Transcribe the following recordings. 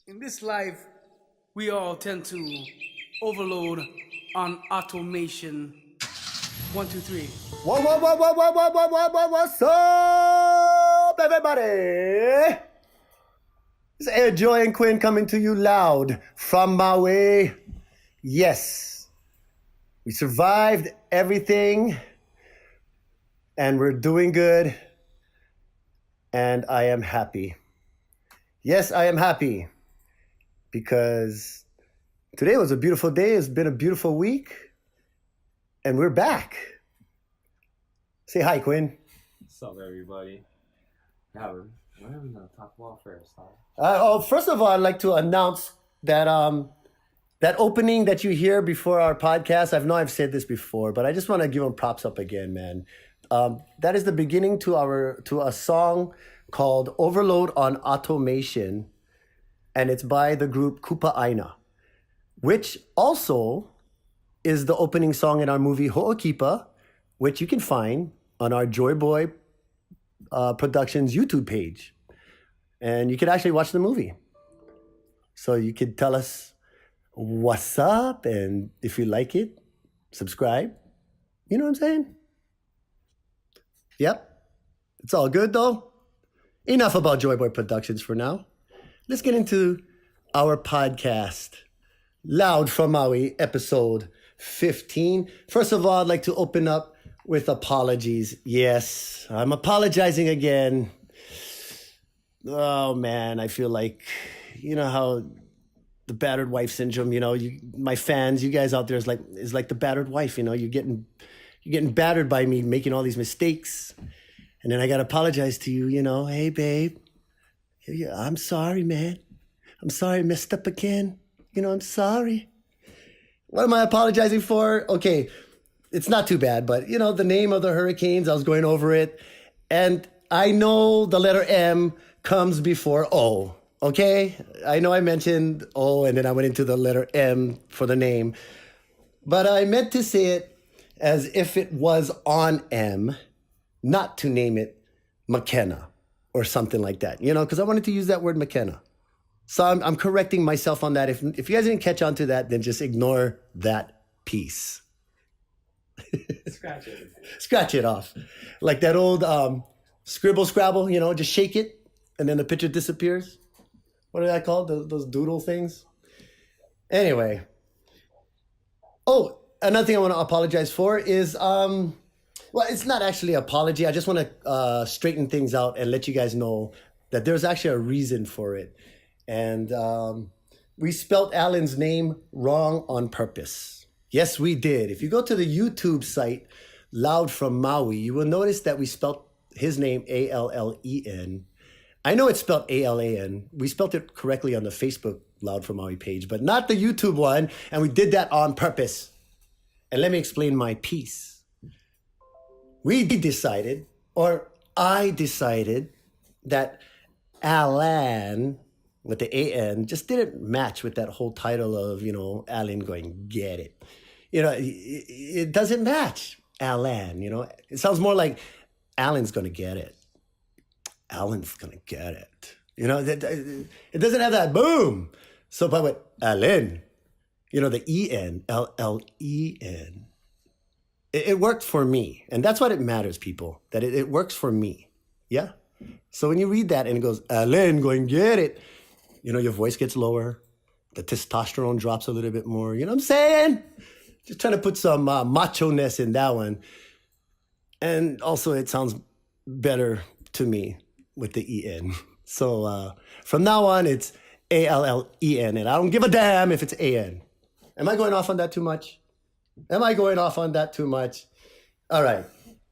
In this life, we all tend to overload on automation. One, two, three. What's up, everybody? It's Joy and Quinn coming to you loud from Maui. Yes, we survived everything, and we're doing good, and I am happy. Yes, I am happy, because today was a beautiful day. It's been a beautiful week, and we're back. Say hi, Quinn. What's up, everybody? Yeah, we're going to talk about first, huh? First of all, I'd like to announce that that opening that you hear before our podcast. I've said this before, but I just want to give them props up again, man. That is the beginning to a song called "Overload on Automation," and it's by the group Kupa Aina, which also is the opening song in our movie Ho'okipa, which you can find on our Joy Boy Productions YouTube page. And you could actually watch the movie. So you could tell us what's up, and if you like it, subscribe. You know what I'm saying? Yep. It's all good though. Enough about Joy Boy Productions for now. Let's get into our podcast. Loud from Maui, episode 15. First of all, I'd like to open up with apologies. Yes, I'm apologizing again. Oh man, I feel like, you know how the battered wife syndrome, my fans, you guys out there is like the battered wife, you're getting battered by me making all these mistakes. And then I got to apologize to you, hey babe, I'm sorry, man. I'm sorry I messed up again. I'm sorry. What am I apologizing for? Okay, it's not too bad, but the name of the hurricanes, I was going over it. And I know the letter M comes before O, okay? I know I mentioned O and then I went into the letter M for the name. But I meant to say it as if it was on M, not to name it McKenna or something like that, because I wanted to use that word McKenna. So I'm correcting myself on that. If you guys didn't catch on to that, then just ignore that piece. Scratch it. Scratch it off. Like that old scribble scrabble, just shake it and then the picture disappears. What are that called? Those doodle things? Anyway. Oh, another thing I want to apologize for is, well, it's not actually an apology. I just want to straighten things out and let you guys know that there's actually a reason for it. And we spelt Alan's name wrong on purpose. Yes, we did. If you go to the YouTube site, Loud from Maui, you will notice that we spelt his name Allen. I know it's spelled Alan. We spelled it correctly on the Facebook Loud from Maui page, but not the YouTube one. And we did that on purpose. And let me explain my piece. We decided, or I decided, that Alan with the A-N just didn't match with that whole title of, Alan going, get it. It doesn't match Alan, It sounds more like Alan's going to get it. Alan's going to get it. It doesn't have that boom. So, but with Alan, the E-N, L-L-E-N, it worked for me. And that's what it matters, people, that it works for me. Yeah? So when you read that and it goes, Alan, going, get it, your voice gets lower. The testosterone drops a little bit more. You know what I'm saying? Just trying to put some macho-ness in that one. And also it sounds better to me with the E-N. So from now on, it's A-L-L-E-N. And I don't give a damn if it's A-N. Am I going off on that too much? All right.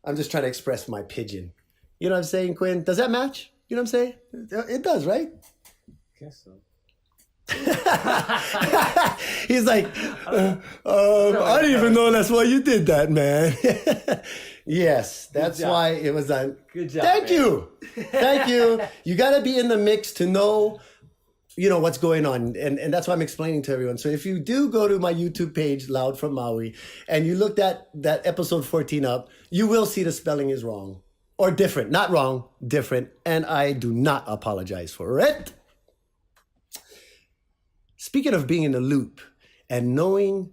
I'm just trying to express my pigeon. You know what I'm saying, Quinn? Does that match? You know what I'm saying? It does, right? I guess so. He's like, I didn't even know that's why you did that, man. Yes, that's why it was done. Good job. Thank you. You got to be in the mix to know, what's going on. And that's why I'm explaining to everyone. So if you do go to my YouTube page, Loud from Maui, and you looked at that episode 14 up, you will see the spelling is wrong. Or different. Not wrong, different. And I do not apologize for it. speaking of being in the loop and knowing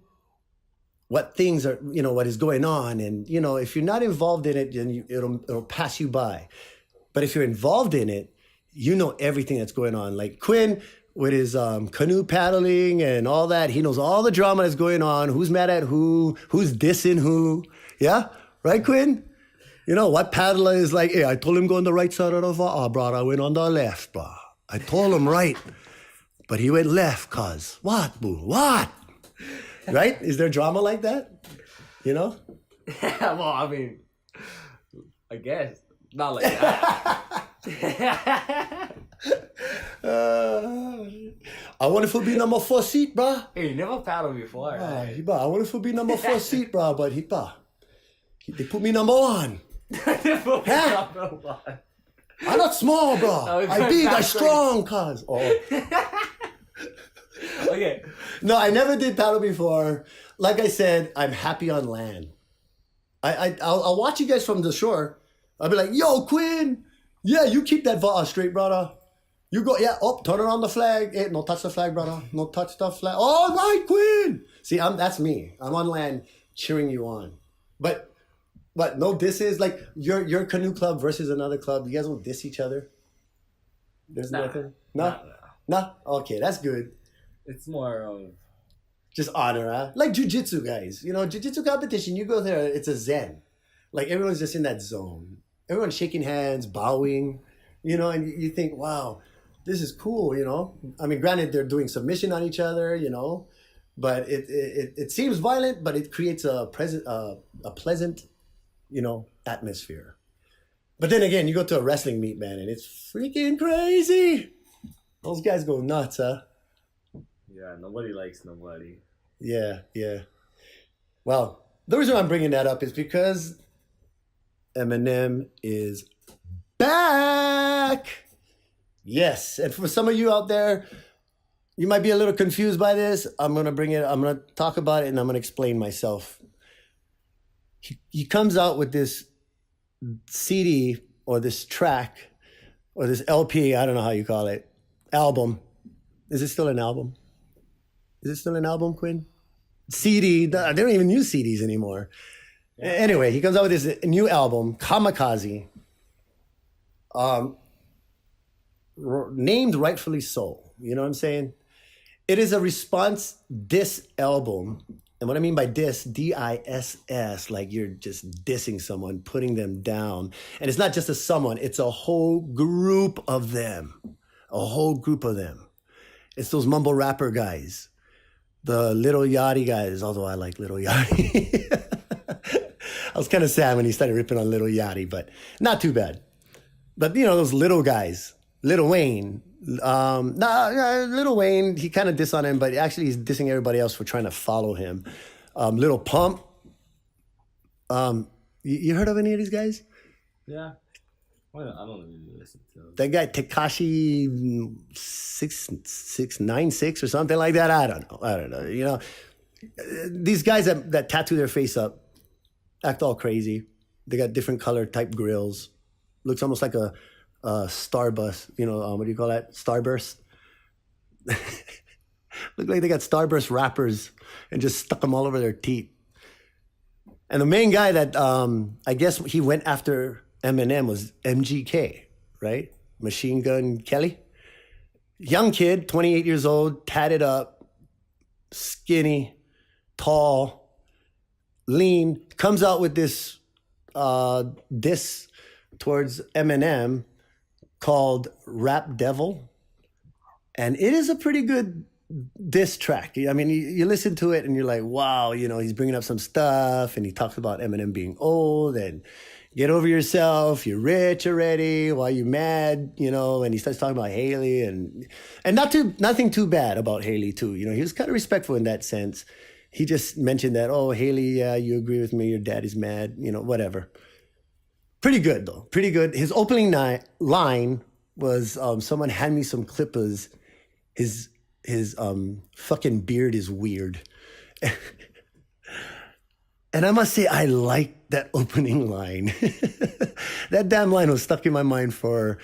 what things are, what is going on. And, if you're not involved in it, then it'll pass you by. But if you're involved in it, you know everything that's going on. Like Quinn with his canoe paddling and all that, he knows all the drama that's going on, who's mad at who's dissing who. Yeah? Right, Quinn? What paddler is like, hey, I told him go on the right side of the water, bro. I went on the left, bro. I told him right, but he went left, cuz. What, boo? What? Right? Is there drama like that? Well, I mean, I guess. Not like that. I want to be number 4 seat, bro. Hey, you never paddled before, right? I want to be number 4 seat, bro, but they put me number 1. I'm not small, bro. I big, I strong, cuz. Oh. Okay. No, I never did paddle before. Like I said, I'm happy on land. I'll watch you guys from the shore. I'll be like, yo, Quinn. Yeah, you keep that straight, brother. You go, turn around the flag. Hey, no touch the flag, brother. No touch the flag. All right, Quinn. See, that's me. I'm on land cheering you on. But what? No disses? Like your canoe club versus another club. You guys will diss each other? There's nothing? No? No? Okay, that's good. It's more of just honor, huh? Like jiu-jitsu guys. Jiu-jitsu competition, you go there, it's a zen. Like everyone's just in that zone. Everyone's shaking hands, bowing, and you think, wow, this is cool, I mean, granted, they're doing submission on each other, but it seems violent, but it creates a pleasant, atmosphere. But then again, you go to a wrestling meet, man, and it's freaking crazy. Those guys go nuts, huh? Yeah, nobody likes nobody. Yeah. Well, the reason I'm bringing that up is because Eminem is back. Yes, and for some of you out there, you might be a little confused by this. I'm going to talk about it, and I'm going to explain myself. He comes out with this CD or this track or this LP, I don't know how you call it, album. Is it still an album? Is it still an album, Quinn? CD. They don't even use CDs anymore. Yeah. Anyway, he comes out with this new album, Kamikaze, named rightfully so. You know what I'm saying? It is a response diss album. And what I mean by diss, D-I-S-S, like you're just dissing someone, putting them down. And it's not just a someone, it's a whole group of them. A whole group of them. It's those mumble rapper guys. The Little Yachty guys, although I like Little Yachty. I was kind of sad when he started ripping on Little Yachty, but not too bad. But, those little guys, Lil Wayne. Lil Wayne, he kind of diss on him, but actually he's dissing everybody else for trying to follow him. Lil Pump. You heard of any of these guys? Yeah. I don't really listen to them. That guy, Tekashi 696 or something like that. I don't know. These guys that tattoo their face up act all crazy. They got different color type grills. Looks almost like a Starbus. What do you call that? Starburst. Look like they got Starburst wrappers and just stuck them all over their teeth. And the main guy that I guess he went after Eminem was M.G.K, right? Machine Gun Kelly. Young kid, 28 years old, tatted up, skinny, tall, lean, comes out with this diss towards Eminem called Rap Devil. And it is a pretty good diss track. I mean, you listen to it and you're like, wow, he's bringing up some stuff and he talks about Eminem being old and get over yourself. You're rich already. Why you mad? And he starts talking about Haley and nothing too bad about Haley too. He was kind of respectful in that sense. He just mentioned that, oh, Haley, yeah, you agree with me. Your daddy's mad, whatever. Pretty good though. Pretty good. His opening line was, someone hand me some clippers. His fucking beard is weird. And I must say, I like that opening line. That damn line was stuck in my mind for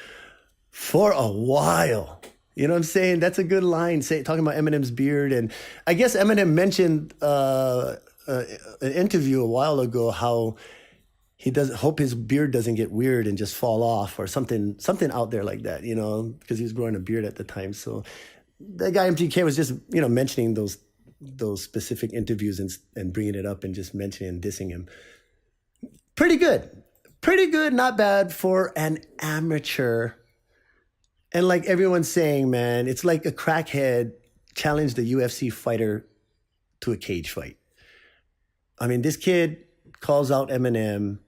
a while. You know what I'm saying? That's a good line, talking about Eminem's beard. And I guess Eminem mentioned an interview a while ago how he does hope his beard doesn't get weird and just fall off or something out there like that, you know, because he was growing a beard at the time. So that guy M.G.K was just, you know, mentioning those specific interviews and bringing it up and just mentioning and dissing him. Pretty good, not bad for an amateur. And like everyone's saying, man, it's like a crackhead challenged a UFC fighter to a cage fight. I mean, this kid calls out Eminem.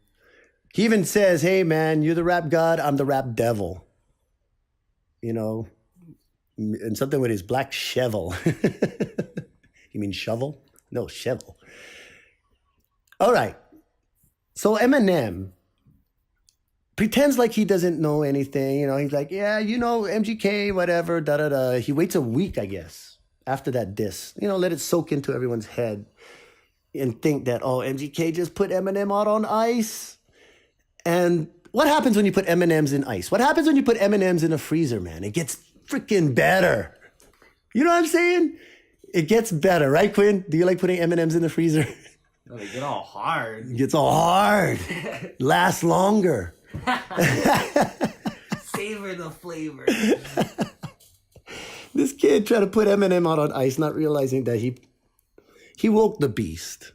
He even says, hey, man, you're the rap god, I'm the rap devil. You know, and something with his black shovel. You mean shovel? No, shovel. All right. So Eminem pretends like he doesn't know anything. You know, he's like, yeah, you know, M.G.K, whatever, da-da-da. He waits a week, I guess, after that diss. You know, let it soak into everyone's head and think that, oh, M.G.K just put Eminem out on ice. And what happens when you put M&Ms in ice? What happens when you put M&Ms in a freezer, man? It gets freaking better. You know what I'm saying? It gets better, right, Quinn? Do you like putting M&Ms in the freezer? No, they get all hard. It gets all hard. Lasts longer. Savor the flavor. This kid tried to put Eminem out on ice, not realizing that he woke the beast.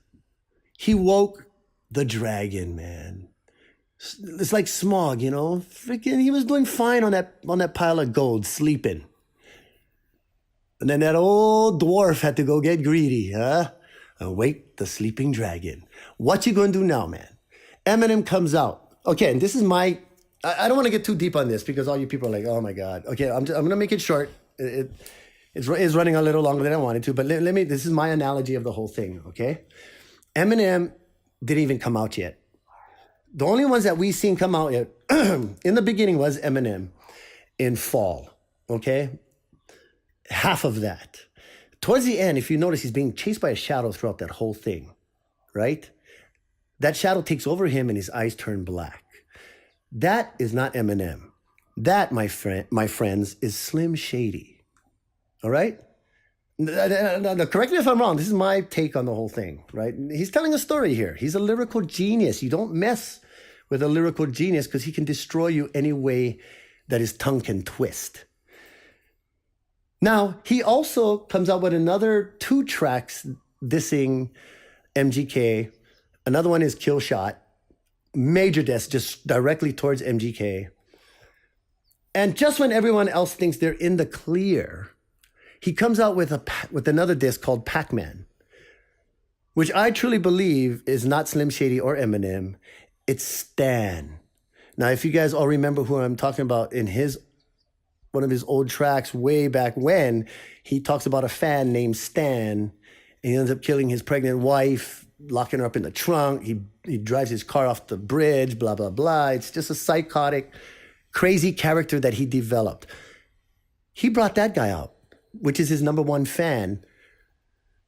He woke the dragon, man. It's like Smog, you know? Freaking, he was doing fine on that pile of gold, sleeping. And then that old dwarf had to go get greedy, huh? Awake the sleeping dragon. What you gonna do now, man? Eminem comes out. Okay, and this is I don't want to get too deep on this because all you people are like, oh my God. Okay, I'm gonna make it short. It's running a little longer than I wanted to, but this is my analogy of the whole thing, okay? Eminem didn't even come out yet. The only ones that we seen come out yet in the beginning was Eminem in Fall, okay? Half of that. Towards the end, if you notice, he's being chased by a shadow throughout that whole thing, right? That shadow takes over him and his eyes turn black. That is not Eminem. That, my friends, is Slim Shady, all right? Now, correct me if I'm wrong. This is my take on the whole thing, right? He's telling a story here. He's a lyrical genius. You don't mess with a lyrical genius because he can destroy you any way that his tongue can twist. Now, he also comes out with another 2 tracks dissing M.G.K. Another one is Kill Shot. Major diss just directly towards M.G.K. And just when everyone else thinks they're in the clear, he comes out with another diss called Pac-Man, which I truly believe is not Slim Shady or Eminem. It's Stan. Now, if you guys all remember who I'm talking about in one of his old tracks way back when, he talks about a fan named Stan, and he ends up killing his pregnant wife, locking her up in the trunk. He drives his car off the bridge, blah, blah, blah. It's just a psychotic, crazy character that he developed. He brought that guy out, which is his number one fan,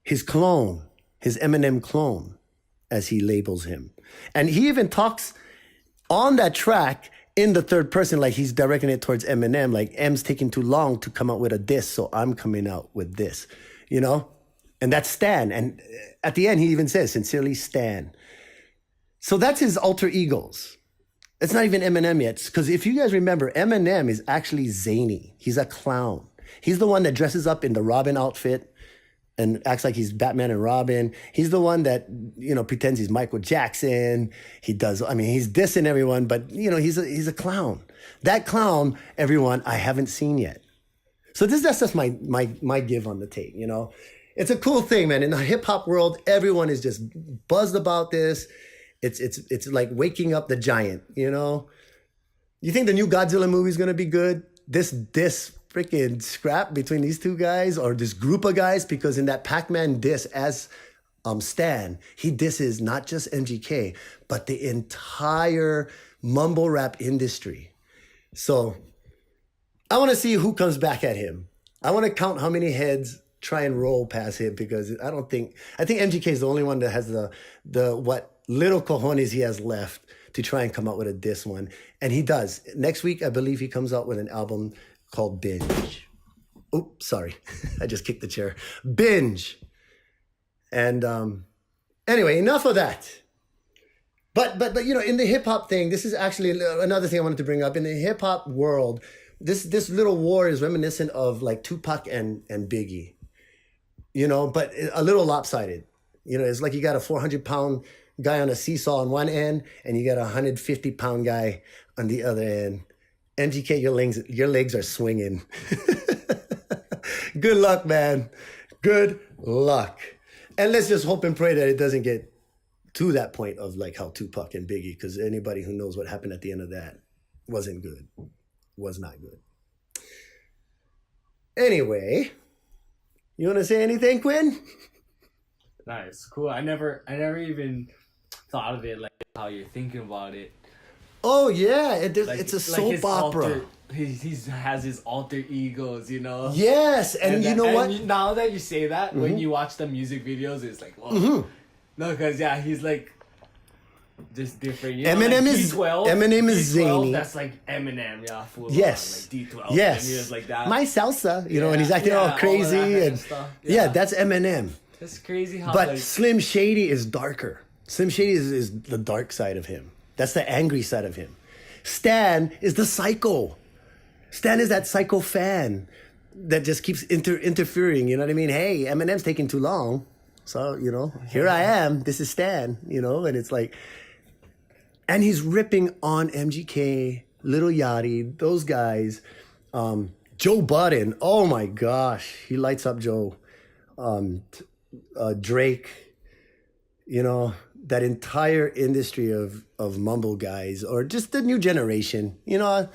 his clone, his Eminem clone, as he labels him. And he even talks on that track in the third person, like he's directing it towards Eminem, like M's taking too long to come out with a diss, so I'm coming out with this, you know? And that's Stan. And at the end, he even says, sincerely, Stan. So that's his alter egos. It's not even Eminem yet, because if you guys remember, Eminem is actually zany. He's a clown. He's the one that dresses up in the Robin outfit and acts like he's Batman and Robin. He's the one that, you know, pretends he's Michael Jackson. He's dissing everyone, but, you know, he's a clown. That clown, everyone, I haven't seen yet. So that's just my give on the take, you know. It's a cool thing, man. In the hip hop world, everyone is just buzzed about this. It's like waking up the giant, you know. You think the new Godzilla movie is gonna be good? This freaking scrap between these two guys or this group of guys, because in that Pac-Man diss as Stan, he disses not just M.G.K, but the entire mumble rap industry. So I want to see who comes back at him. I want to count how many heads try and roll past him, because I think M.G.K is the only one that has the what little cojones he has left to try and come out with a diss one. And he does. Next week, I believe he comes out with an album called Binge. Oops, sorry. I just kicked the chair. Binge. And anyway, enough of that. But you know, in the hip hop thing, this is actually another thing I wanted to bring up. In the hip hop world, this little war is reminiscent of like Tupac and Biggie. You know, but a little lopsided. You know, it's like you got a 400-pound guy on a seesaw on one end, and you got a 150-pound guy on the other end. M.G.K, your legs are swinging. Good luck, man. Good luck. And let's just hope and pray that it doesn't get to that point of like how Tupac and Biggie, because anybody who knows what happened at the end of that wasn't good. Was not good. Anyway, you want to say anything, Quinn? Nice, cool. I never even thought of it like how you're thinking about it. Oh yeah, Like, it's a like soap opera. He has his alter egos, you know. Yes, and you know what? Now that you say that, when you watch the music videos, it's like, whoa. No, because he's like just different. You know, Eminem like is D12, Eminem is D12, zany. That's like Eminem, full Yes. on, like D12. Yes. And he was like that. My salsa, you know, and he's acting all crazy all of that and stuff. yeah, that's Eminem. That's crazy how. But like, Slim Shady is darker. Slim Shady is the dark side of him. That's the angry side of him. Stan is the psycho. Stan is that psycho fan that just keeps interfering. You know what I mean? Hey, Eminem's taking too long. So, you know, here I am. This is Stan, you know, and it's like, and he's ripping on M.G.K, Little Yachty, those guys. Joe Budden, oh my gosh, he lights up Joe. Drake, you know, that entire industry of mumble guys, or just the new generation, you know.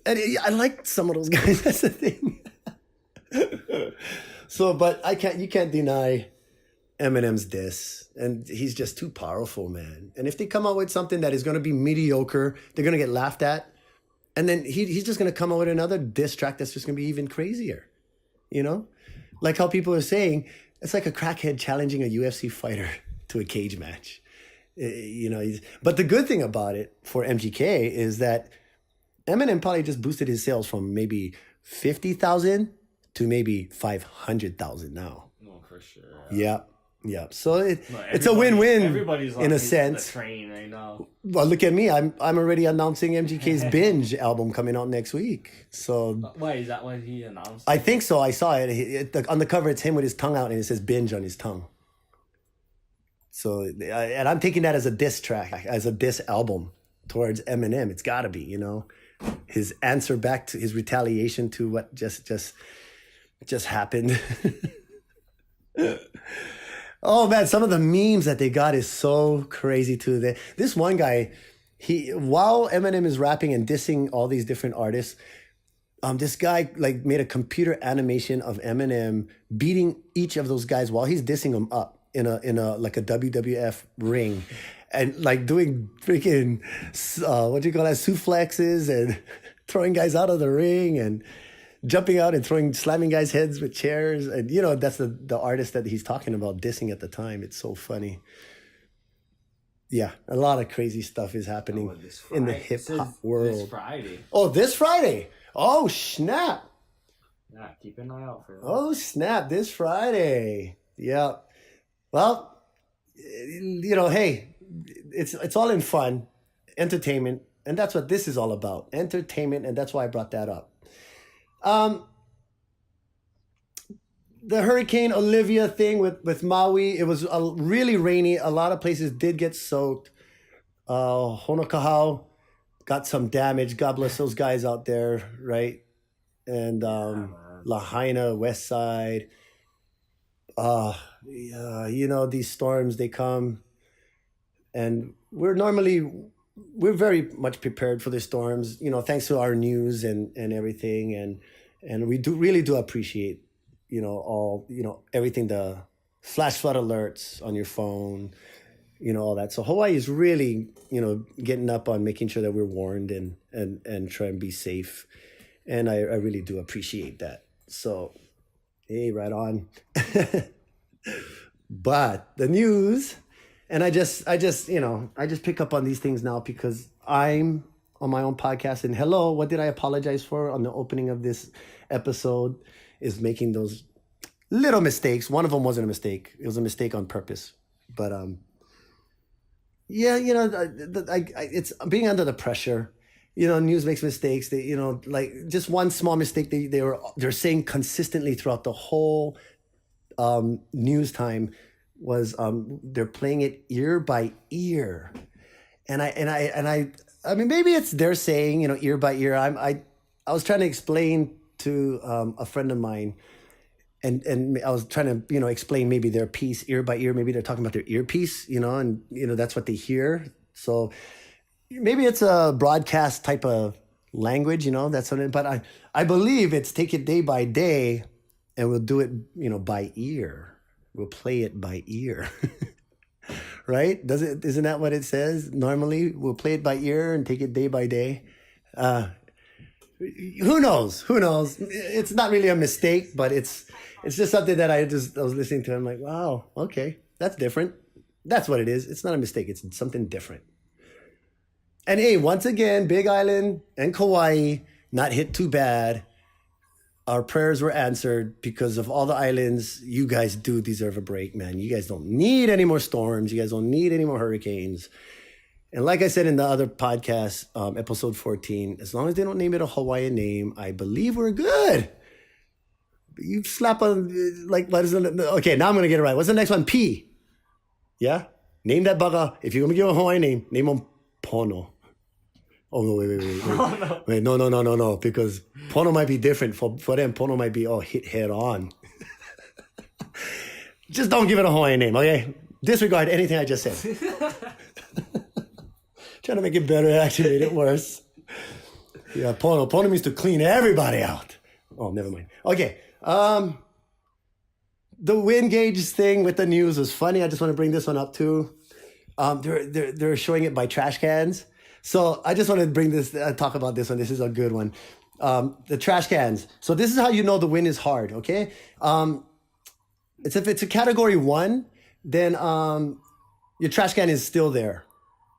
And I like some of those guys. That's the thing. So, but you can't deny Eminem's diss, and he's just too powerful, man. And if they come out with something that is going to be mediocre, they're going to get laughed at, and then he's just going to come out with another diss track that's just going to be even crazier, you know. Like how people are saying, it's like a crackhead challenging a UFC fighter to a cage match. You know, but the good thing about it for M.G.K is that Eminem probably just boosted his sales from maybe 50,000 to maybe 500,000 now. Oh, for sure. Yeah. So it's a win-win Everybody's in a sense. The train right now. Well, look at me. I'm already announcing M.G.K's Binge album coming out next week. So Why is that what he announced? I think so. I saw it. On the cover, it's him with his tongue out, and it says Binge on his tongue. So, and I'm taking that as a diss track, as a diss album towards Eminem. It's got to be, you know, his answer back to his retaliation to what just happened. Oh man, some of the memes that they got is so crazy too. This one guy, while Eminem is rapping and dissing all these different artists, this guy like made a computer animation of Eminem beating each of those guys while he's dissing them up in a like a WWF ring, and like doing freaking what do you call that, suplexes, and throwing guys out of the ring and jumping out and slamming guys' heads with chairs. And, you know, that's the artist that he's talking about dissing at the time. It's so funny. Yeah, a lot of crazy stuff is happening in the hip-hop world. This Friday. Oh, this Friday. Oh, snap. Yeah, keep an eye out for that. Oh, snap. This Friday. Yeah. Well, you know, hey, it's all in fun, entertainment. And that's what this is all about. Entertainment. And that's why I brought that up. The Hurricane Olivia thing with Maui, it was really rainy. A lot of places did get soaked. Honokahau got some damage. God bless those guys out there, right? And Lahaina, West Side. You know, these storms, they come. And we're very much prepared for the storms, you know, thanks to our news and everything. And we really do appreciate, you know, everything, the flash flood alerts on your phone, you know, all that. So Hawaii is really, you know, getting up on making sure that we're warned and try and be safe. And I really do appreciate that. So, hey, right on. But the news... And I just pick up on these things now because I'm on my own podcast. And hello, what did I apologize for on the opening of this episode? is making those little mistakes. One of them wasn't a mistake. It was a mistake on purpose. But yeah, it's being under the pressure. News makes mistakes. They, like just one small mistake they're saying consistently throughout the whole news time was they're playing it ear by ear, and I mean maybe it's they're saying ear by ear. I was trying to explain to a friend of mine, and I was trying to explain maybe their piece ear by ear. Maybe they're talking about their earpiece, and that's what they hear. So maybe it's a broadcast type of language, that's something. But I believe it's take it day by day, and we'll do it by ear. We'll play it by ear. Right? Isn't that what it says? Normally, we'll play it by ear and take it day by day. Who knows? It's not really a mistake, but it's just something that I was listening to. I'm like, wow, okay, that's different. That's what it is. It's not a mistake. It's something different. And hey, once again, Big Island and Kauai not hit too bad. Our prayers were answered because of all the islands. You guys do deserve a break, man. You guys don't need any more storms. You guys don't need any more hurricanes. And like I said in the other podcast, episode 14, as long as they don't name it a Hawaiian name, I believe we're good. You slap on, like, what is it? Okay, now I'm going to get it right. What's the next one? P. Yeah? Name that bugger. If you're going to give him a Hawaiian name, name him Pono. Oh, no, wait. Oh, no. Wait, no. Because Pono might be different. For them, Pono might be, hit head on. Just don't give it a Hawaiian name, okay? Disregard anything I just said. Trying to make it better, actually made it worse. Yeah, Pono. Pono means to clean everybody out. Oh, never mind. Okay. The wind gauge thing with the news was funny. I just want to bring this one up too. They're showing it by trash cans. So I just want to bring this, talk about this one. This is a good one. The trash cans. So this is how you know the wind is hard, okay? If it's a category 1, then your trash can is still there.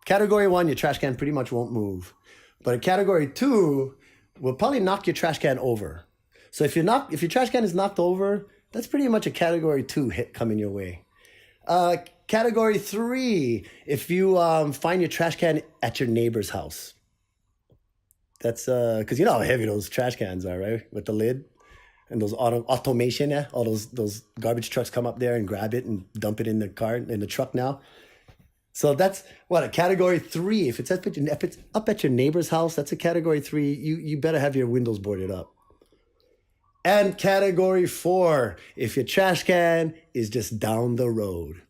Category 1, your trash can pretty much won't move. But a category 2 will probably knock your trash can over. So if your trash can is knocked over, that's pretty much a category 2 hit coming your way. Category 3, if you find your trash can at your neighbor's house. That's because you know how heavy those trash cans are, right? With the lid and those automation, yeah? All those garbage trucks come up there and grab it and dump it in the car, in the truck now. So that's what, a category 3. If it's up at your neighbor's house, that's a category 3. You better have your windows boarded up. And category 4, if your trash can is just down the road.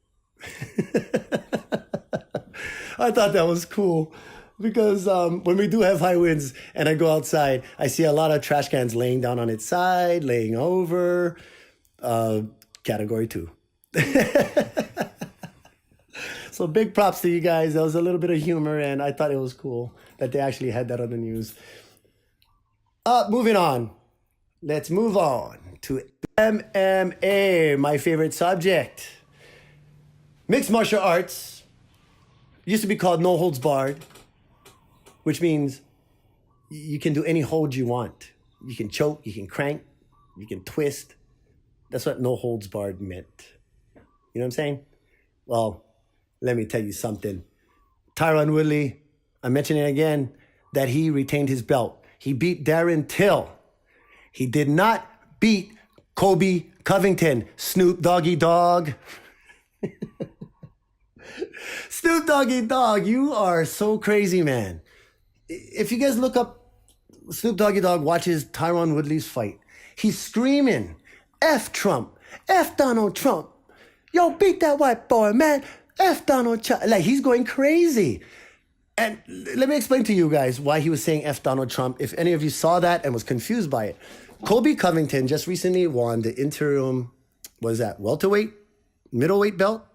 I thought that was cool because when we do have high winds and I go outside, I see a lot of trash cans laying down on its side, laying over. Category 2. So big props to you guys. That was a little bit of humor, and I thought it was cool that they actually had that on the news. Moving on. Let's move on to MMA, my favorite subject. Mixed martial arts used to be called no holds barred, which means you can do any hold you want. You can choke, you can crank, you can twist. That's what no holds barred meant. You know what I'm saying? Well, let me tell you something. Tyron Woodley, I'm mentioning it again, that he retained his belt. He beat Darren Till. He did not beat Kobe Covington. Snoop Doggy Dogg. Snoop Doggy Dogg, you are so crazy, man. If you guys look up Snoop Doggy Dogg watches Tyron Woodley's fight, he's screaming, F Trump, F Donald Trump. Yo, beat that white boy, man. F Donald Trump. Like, he's going crazy. And let me explain to you guys why he was saying F Donald Trump, if any of you saw that and was confused by it. Kobe Covington just recently won the interim, what is that, welterweight, middleweight belt?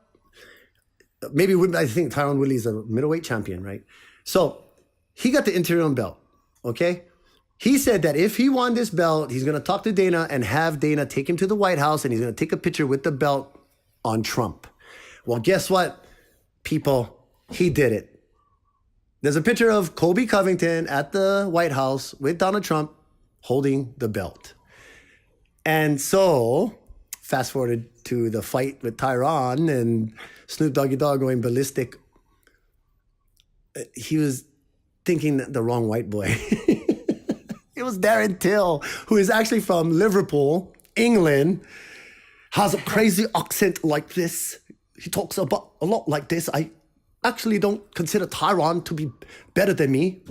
Maybe, I think Tyron Woodley is a middleweight champion, right? So he got the interim belt, okay? He said that if he won this belt, he's going to talk to Dana and have Dana take him to the White House, and he's going to take a picture with the belt on Trump. Well, guess what, people? He did it. There's a picture of Kobe Covington at the White House with Donald Trump holding the belt. And so, fast forwarded to the fight with Tyron and Snoop Doggy Dogg going ballistic. He was thinking the wrong white boy. It was Darren Till, who is actually from Liverpool, England, has a crazy accent like this. He talks about a lot like this. I actually don't consider Tyron to be better than me,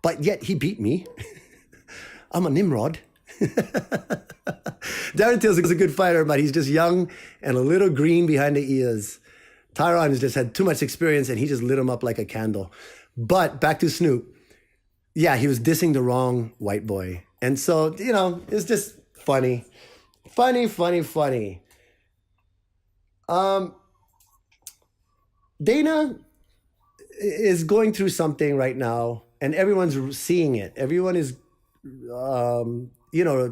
but yet he beat me. I'm a Nimrod. Darren Till is a good fighter, but he's just young and a little green behind the ears. Tyron has just had too much experience and he just lit him up like a candle. But back to Snoop. Yeah, he was dissing the wrong white boy. And so, it's just funny. Funny. Dana is going through something right now and everyone's seeing it. Everyone is,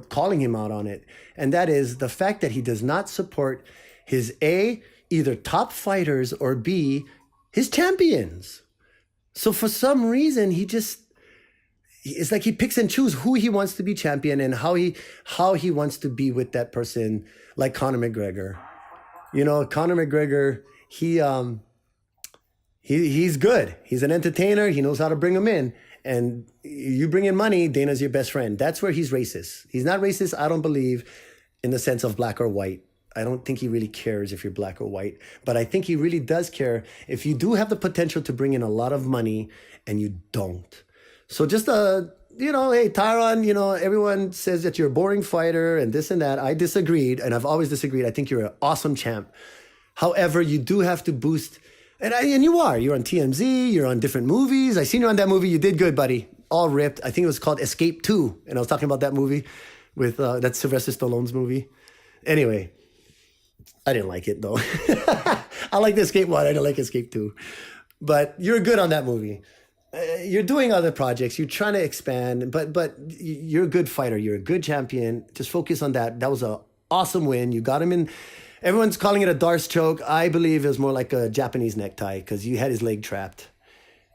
calling him out on it. And that is the fact that he does not support his A, either top fighters, or B, his champions. So for some reason, it's like he picks and chooses who he wants to be champion and how he wants to be with that person, like Conor McGregor. Conor McGregor, he's good. He's an entertainer. He knows how to bring them in. And you bring in money, Dana's your best friend. That's where he's racist. He's not racist, I don't believe, in the sense of black or white. I don't think he really cares if you're black or white. But I think he really does care if you do have the potential to bring in a lot of money and you don't. So just, hey, Tyron, everyone says that you're a boring fighter and this and that. I disagreed, and I've always disagreed. I think you're an awesome champ. However, you do have to boost, and you are. You're on TMZ, you're on different movies. I seen you on that movie. You did good, buddy. All ripped. I think it was called Escape 2, and I was talking about that movie with, that's Sylvester Stallone's movie. Anyway, I didn't like it, though. I like the Escape 1. I didn't like Escape 2. But you're good on that movie. You're doing other projects. You're trying to expand, but you're a good fighter. You're a good champion. Just focus on that. That was an awesome win. You got him in. Everyone's calling it a Darce choke. I believe it was more like a Japanese necktie because you had his leg trapped.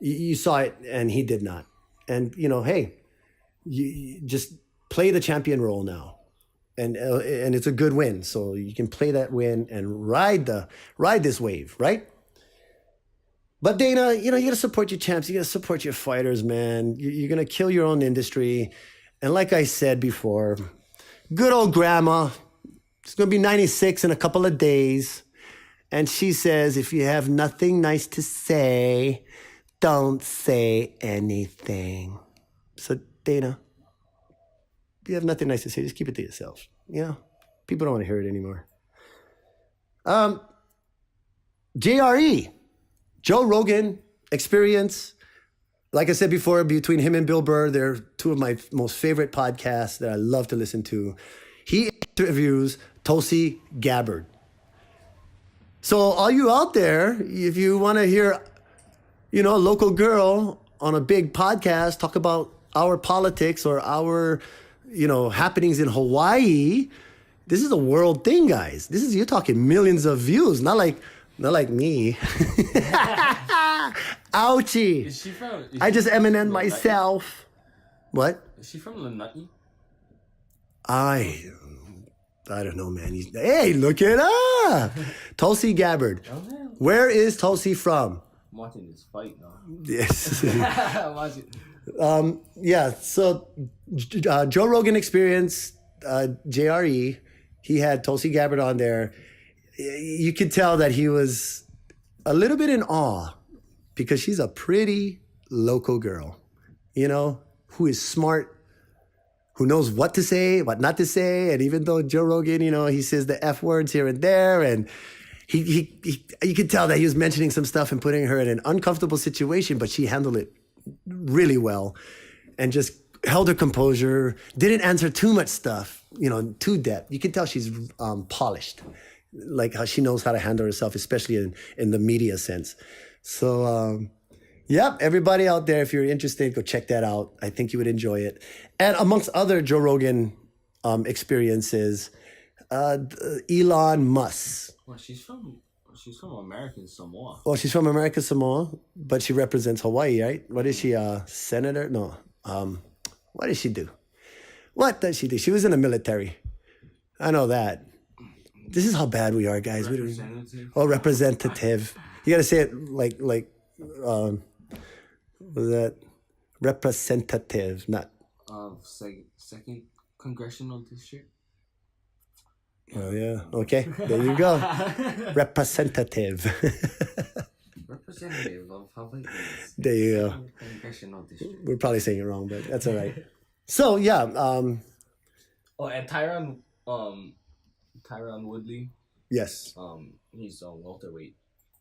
You saw it, and he did not. And, hey, you just play the champion role now. And it's a good win. So you can play that win and ride this wave, right? But Dana, you got to support your champs. You got to support your fighters, man. You're going to kill your own industry. And like I said before, good old grandma, she's going to be 96 in a couple of days. And she says, if you have nothing nice to say, don't say anything. So Dana, if you have nothing nice to say, just keep it to yourself. People don't want to hear it anymore. JRE. Joe Rogan Experience. Like I said before, between him and Bill Burr, they're two of my most favorite podcasts that I love to listen to. He interviews Tulsi Gabbard. So all you out there, if you want to hear, a local girl on a big podcast talk about our politics or our, happenings in Hawaii, this is a world thing, guys. You're talking millions of views, not like me. Ouchie. Is she from? I just Eminem myself. What? Is she from Lanai? I don't know, man. Hey, look it up. Tulsi Gabbard. Oh, man. Where is Tulsi from? I'm watching this fight now. Yes. I'm watching. Yeah. So Joe Rogan Experience, JRE. He had Tulsi Gabbard on there. You could tell that he was a little bit in awe because she's a pretty local girl, who is smart, who knows what to say, what not to say. And even though Joe Rogan, he says the F words here and there, and you could tell that he was mentioning some stuff and putting her in an uncomfortable situation, but she handled it really well and just held her composure, didn't answer too much stuff, too depth. You can tell she's polished. Like how she knows how to handle herself, especially in the media sense. So, everybody out there, if you're interested, go check that out. I think you would enjoy it. And amongst other Joe Rogan experiences, Elon Musk. Well, she's from American Samoa. Oh, she's from American Samoa, but she represents Hawaii, right? What is she, senator? No. What does she do? What does she do? She was in the military. I know that. This is how bad we are, guys. Representative. Representative. You gotta say it like what was that? Representative, not. Of second congressional district. Oh yeah. Okay. There you go. Representative. Representative of Hawaii. There you go. Congressional district. We're probably saying it wrong, but that's all right. So yeah. Oh, and Tyron Woodley. Yes. He's a welterweight.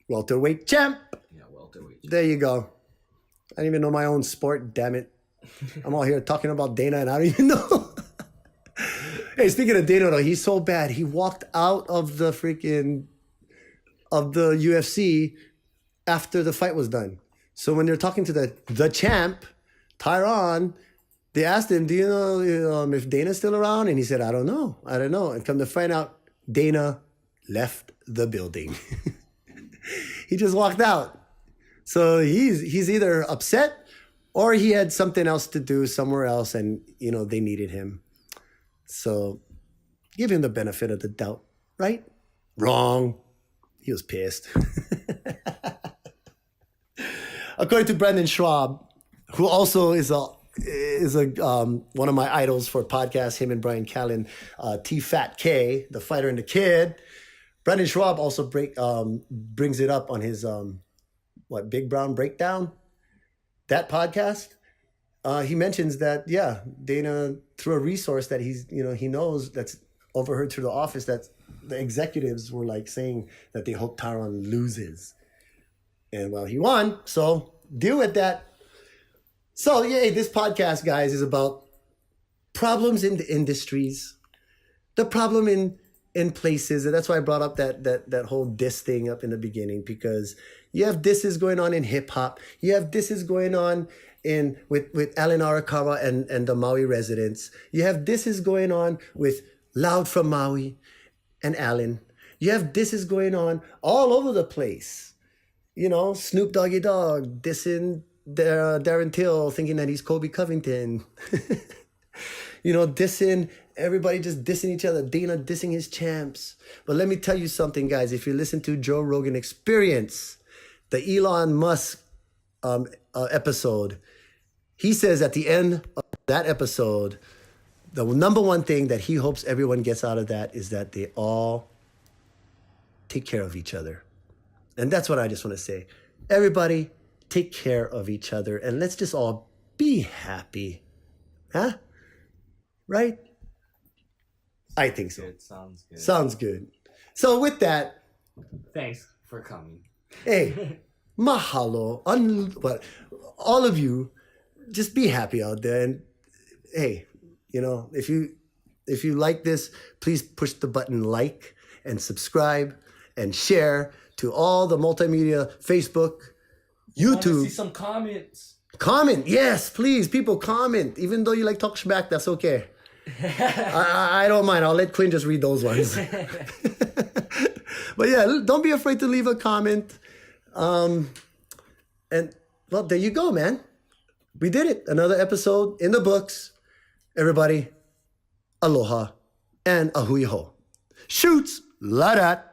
Welterweight champ. Yeah, welterweight. There you go. I don't even know my own sport. Damn it. I'm all here talking about Dana, and I don't even know. Hey, speaking of Dana, though, he's so bad. He walked out of the UFC after the fight was done. So when they're talking to the champ, Tyron, they asked him, "Do you know if Dana's still around?" And he said, "I don't know. And come to find out, Dana left the building. He just walked out. So he's either upset or he had something else to do somewhere else, and they needed him. So give him the benefit of the doubt, right? Wrong. He was pissed. According to Brendan Schwab, who also is a one of my idols for podcasts, him and Brian Callen, T-Fat K, the fighter and the kid. Brendan Schwab also brings it up on his Big Brown Breakdown, that podcast. He mentions that Dana, through a resource that he knows that's overheard through the office, that the executives were like saying that they hope Tyron loses, and he won, so deal with that. So this podcast, guys, is about problems in the industries, the problem in places, and that's why I brought up that whole diss thing up in the beginning, because you have disses going on in hip hop, you have disses going on with Alan Arakawa and the Maui residents, you have disses going on with Loud from Maui and Alan, you have disses going on all over the place. Snoop Doggy Dogg dissing Darren Till, thinking that he's Kobe Covington. Dissing everybody, just dissing each other. Dana dissing his champs. But let me tell you something, guys. If you listen to Joe Rogan Experience, the Elon Musk episode, he says at the end of that episode, the number one thing that he hopes everyone gets out of that is that they all take care of each other. And that's what I just want to say. Everybody, take care of each other, and let's just all be happy. Huh? Right? I think so. Good. Sounds good. Sounds good. So with that, Thanks for coming. hey, mahalo. All of you, just be happy out there. And hey, if you like this, please push the button like and subscribe and share to all the multimedia, Facebook, YouTube. See some comments. Comment, yes, please. People comment. Even though you like talk smack, that's okay. I don't mind. I'll let Quinn just read those ones. But don't be afraid to leave a comment. And there you go, man. We did it. Another episode in the books. Everybody, aloha and ahui ho. Shoots, la dat.